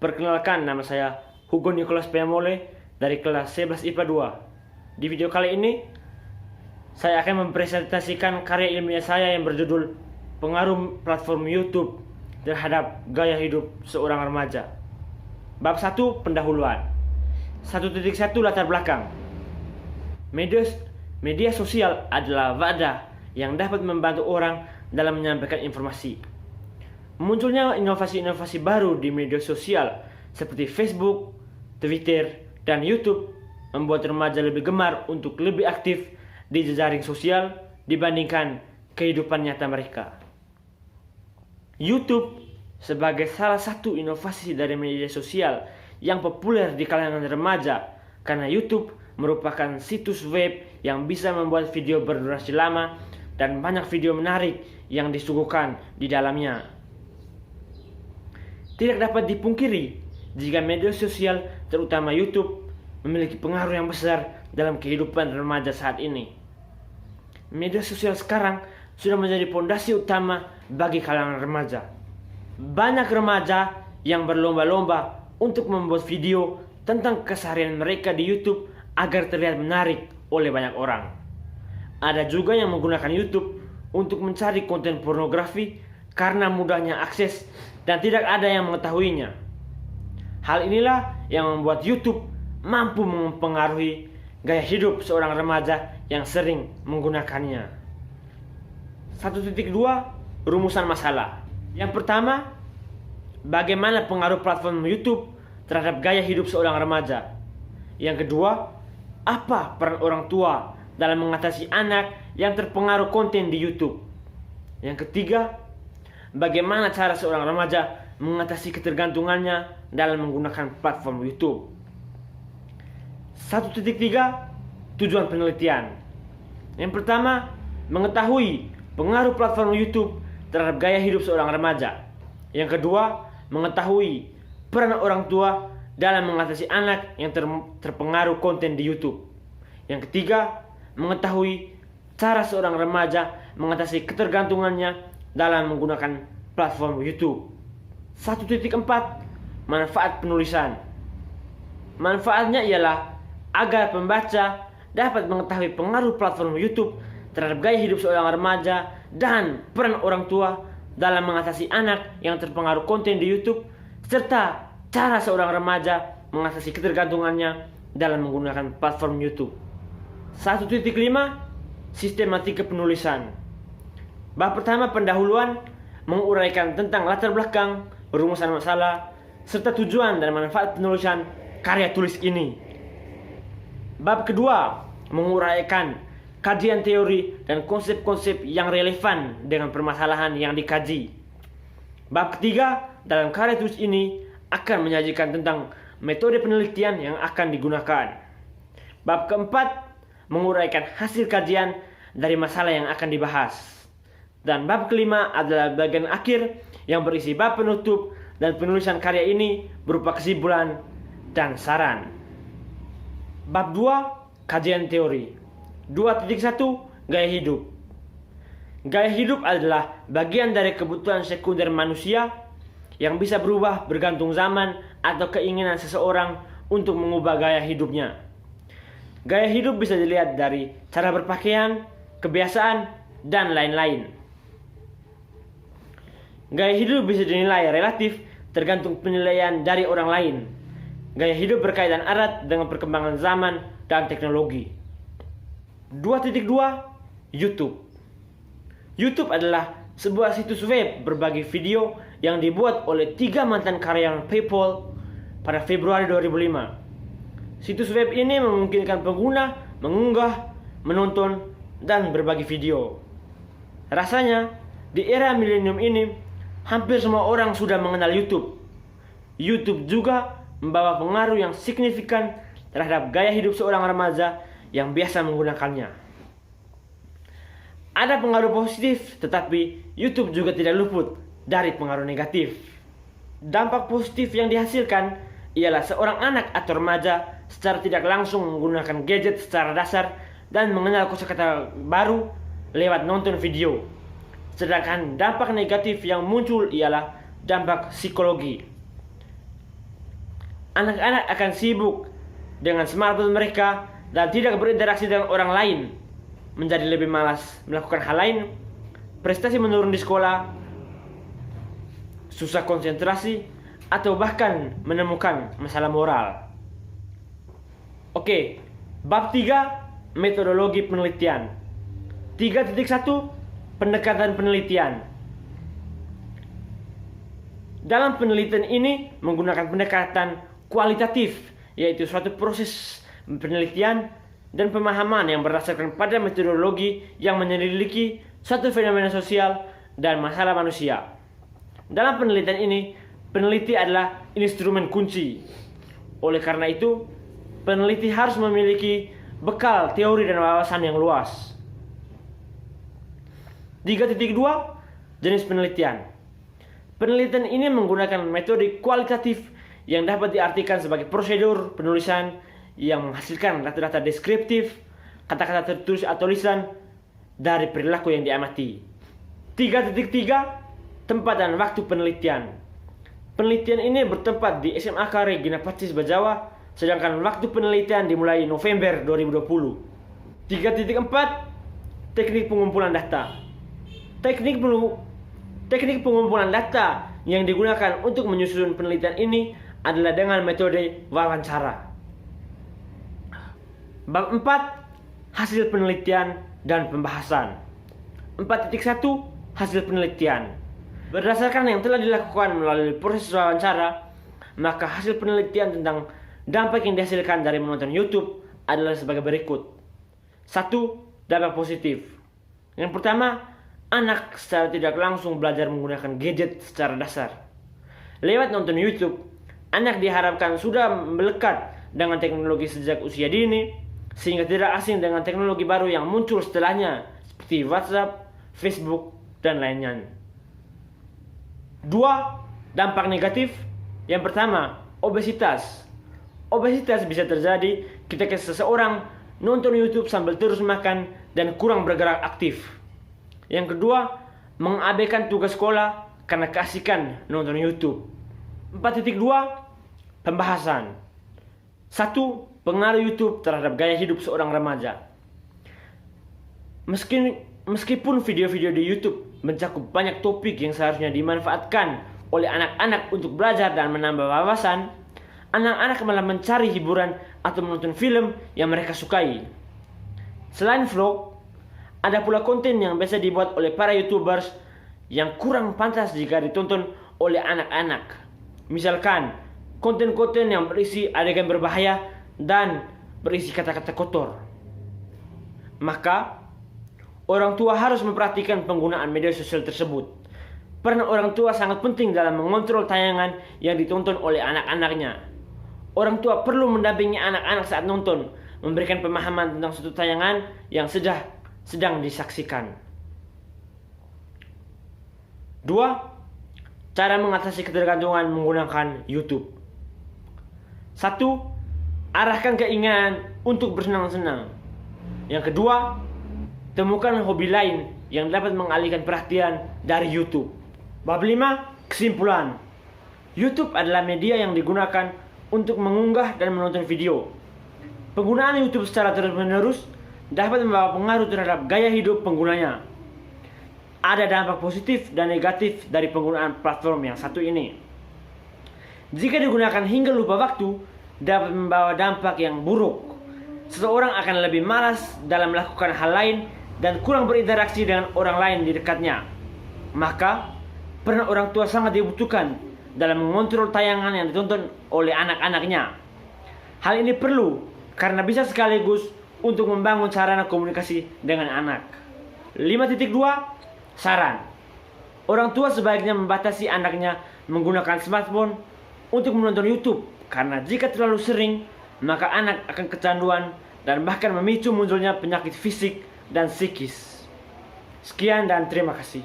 Perkenalkan, nama saya Hugo Nicholas Piamole dari kelas 11 IPA 2. Di video kali ini, saya akan mempresentasikan karya ilmiah saya yang berjudul Pengaruh Platform YouTube terhadap Gaya Hidup Seorang Remaja. Bab 1, Pendahuluan. 1.1 Latar belakang. Media sosial adalah wadah yang dapat membantu orang dalam menyampaikan informasi. Munculnya inovasi-inovasi baru di media sosial seperti Facebook, Twitter, dan YouTube membuat remaja lebih gemar untuk lebih aktif di jejaring sosial dibandingkan kehidupan nyata mereka. YouTube sebagai salah satu inovasi dari media sosial yang populer di kalangan remaja karena YouTube merupakan situs web yang bisa membuat video berdurasi lama dan banyak video menarik yang disuguhkan di dalamnya. Tidak dapat dipungkiri jika media sosial, terutama YouTube, memiliki pengaruh yang besar dalam kehidupan remaja saat ini. Media sosial sekarang sudah menjadi fondasi utama bagi kalangan remaja. Banyak remaja yang berlomba-lomba untuk membuat video tentang keseharian mereka di YouTube agar terlihat menarik oleh banyak orang. Ada juga yang menggunakan YouTube untuk mencari konten pornografi karena mudahnya akses dan tidak ada yang mengetahuinya. Hal inilah yang membuat YouTube mampu mempengaruhi gaya hidup seorang remaja yang sering menggunakannya. 1.2 Rumusan masalah. Yang pertama, bagaimana pengaruh platform YouTube terhadap gaya hidup seorang remaja. Yang kedua, apa peran orang tua dalam mengatasi anak yang terpengaruh konten di YouTube. Yang ketiga, bagaimana cara seorang remaja mengatasi ketergantungannya dalam menggunakan platform YouTube. 1.3 Tujuan penelitian. Yang pertama, mengetahui pengaruh platform YouTube terhadap gaya hidup seorang remaja. Yang kedua, mengetahui peran orang tua dalam mengatasi anak yang terpengaruh konten di YouTube. Yang ketiga, mengetahui cara seorang remaja mengatasi ketergantungannya dalam menggunakan platform YouTube. 1.4 Manfaat penulisan. Manfaatnya ialah agar pembaca dapat mengetahui pengaruh platform YouTube terhadap gaya hidup seorang remaja dan peran orang tua dalam mengatasi anak yang terpengaruh konten di YouTube, serta cara seorang remaja mengatasi ketergantungannya dalam menggunakan platform YouTube. 1.5 Sistematika penulisan. Bab pertama, pendahuluan, menguraikan tentang latar belakang, rumusan masalah, serta tujuan dan manfaat penulisan karya tulis ini. Bab kedua, menguraikan kajian teori dan konsep-konsep yang relevan dengan permasalahan yang dikaji. Bab ketiga, dalam karya tulis ini akan menyajikan tentang metode penelitian yang akan digunakan. Bab keempat, menguraikan hasil kajian dari masalah yang akan dibahas. Dan bab kelima adalah bagian akhir yang berisi bab penutup dan penulisan karya ini berupa kesimpulan dan saran. Bab 2, kajian teori. 2.1 Gaya hidup. Gaya hidup adalah bagian dari kebutuhan sekunder manusia yang bisa berubah bergantung zaman atau keinginan seseorang untuk mengubah gaya hidupnya. Gaya hidup bisa dilihat dari cara berpakaian, kebiasaan, dan lain-lain. Gaya hidup bisa dinilai relatif tergantung penilaian dari orang lain. Gaya hidup berkaitan erat dengan perkembangan zaman dan teknologi. 2.2 YouTube. YouTube adalah sebuah situs web berbagi video yang dibuat oleh 3 mantan karyawan PayPal pada Februari 2005. Situs web ini memungkinkan pengguna mengunggah, menonton, dan berbagi video. Rasanya, di era milenium ini, hampir semua orang sudah mengenal YouTube. YouTube juga membawa pengaruh yang signifikan terhadap gaya hidup seorang remaja yang biasa menggunakannya. Ada pengaruh positif, tetapi YouTube juga tidak luput dari pengaruh negatif. Dampak positif yang dihasilkan ialah seorang anak atau remaja secara tidak langsung menggunakan gadget secara dasar dan mengenal kosakata baru lewat nonton video. Sedangkan dampak negatif yang muncul ialah dampak psikologi. anak-anak akan sibuk dengan smartphone mereka dan tidak berinteraksi dengan orang lain, menjadi lebih malas melakukan hal lain, prestasi menurun di sekolah, susah konsentrasi, atau bahkan menemukan masalah moral. Oke, bab 3, metodologi penelitian. 3.1, pendekatan penelitian. Dalam penelitian ini menggunakan pendekatan kualitatif, yaitu suatu proses penelitian dan pemahaman yang berdasarkan pada metodologi yang menyelidiki suatu fenomena sosial dan masalah manusia. Dalam penelitian ini, peneliti adalah instrumen kunci. Oleh karena itu, peneliti harus memiliki bekal teori dan wawasan yang luas. 3.2, jenis penelitian. Penelitian ini menggunakan metode kualitatif yang dapat diartikan sebagai prosedur penulisan yang menghasilkan data-data deskriptif, kata-kata tertulis atau tulisan dari perilaku yang diamati. 3.3, tempat dan waktu penelitian. Penelitian ini bertempat di SMAK Regina Pacis Bajawa, sedangkan waktu penelitian dimulai November 2020. 3.4, teknik pengumpulan data. Teknik pengumpulan data yang digunakan untuk menyusun penelitian ini adalah dengan metode wawancara. Bab 4, hasil penelitian dan pembahasan. 4.1, hasil penelitian. Berdasarkan yang telah dilakukan melalui proses wawancara, maka hasil penelitian tentang dampak yang dihasilkan dari menonton YouTube adalah sebagai berikut. 1. Dampak positif. Yang pertama, anak secara tidak langsung belajar menggunakan gadget secara dasar. Lewat nonton YouTube, anak diharapkan sudah melekat dengan teknologi sejak usia dini, sehingga tidak asing dengan teknologi baru yang muncul setelahnya, seperti WhatsApp, Facebook, dan lainnya. 2. Dampak negatif. Yang pertama, obesitas. Obesitas bisa terjadi ketika seseorang nonton YouTube sambil terus makan dan kurang bergerak aktif. Yang kedua, mengabaikan tugas sekolah karena keasikan nonton YouTube. 4.2, pembahasan. 1. Pengaruh YouTube terhadap gaya hidup seorang remaja. Meskipun video-video di YouTube mencakup banyak topik yang seharusnya dimanfaatkan oleh anak-anak untuk belajar dan menambah wawasan, anak-anak malah mencari hiburan atau menonton film yang mereka sukai. Selain vlog, ada pula konten yang biasa dibuat oleh para YouTubers yang kurang pantas jika ditonton oleh anak-anak. Misalkan, konten-konten yang berisi adegan berbahaya dan berisi kata-kata kotor. Maka, orang tua harus memperhatikan penggunaan media sosial tersebut. Peran orang tua sangat penting dalam mengontrol tayangan yang ditonton oleh anak-anaknya. Orang tua perlu mendampingi anak-anak saat nonton, memberikan pemahaman tentang suatu tayangan yang sedang disaksikan. 2. Cara mengatasi ketergantungan menggunakan YouTube. 1. Arahkan keinginan untuk bersenang-senang. Yang kedua, temukan hobi lain yang dapat mengalihkan perhatian dari YouTube. Bab 5, kesimpulan. YouTube adalah media yang digunakan untuk mengunggah dan menonton video. Penggunaan YouTube secara terus-menerus dapat membawa pengaruh terhadap gaya hidup penggunanya. Ada dampak positif dan negatif dari penggunaan platform yang satu ini. Jika digunakan hingga lupa waktu, dapat membawa dampak yang buruk. Seseorang akan lebih malas dalam melakukan hal lain dan kurang berinteraksi dengan orang lain di dekatnya. Maka, peran orang tua sangat dibutuhkan dalam mengontrol tayangan yang ditonton oleh anak-anaknya. Hal ini perlu karena bisa sekaligus untuk membangun sarana komunikasi dengan anak. 5.2, saran. Orang tua sebaiknya membatasi anaknya menggunakan smartphone untuk menonton YouTube, karena jika terlalu sering, maka anak akan kecanduan dan bahkan memicu munculnya penyakit fisik dan psikis. Sekian dan terima kasih.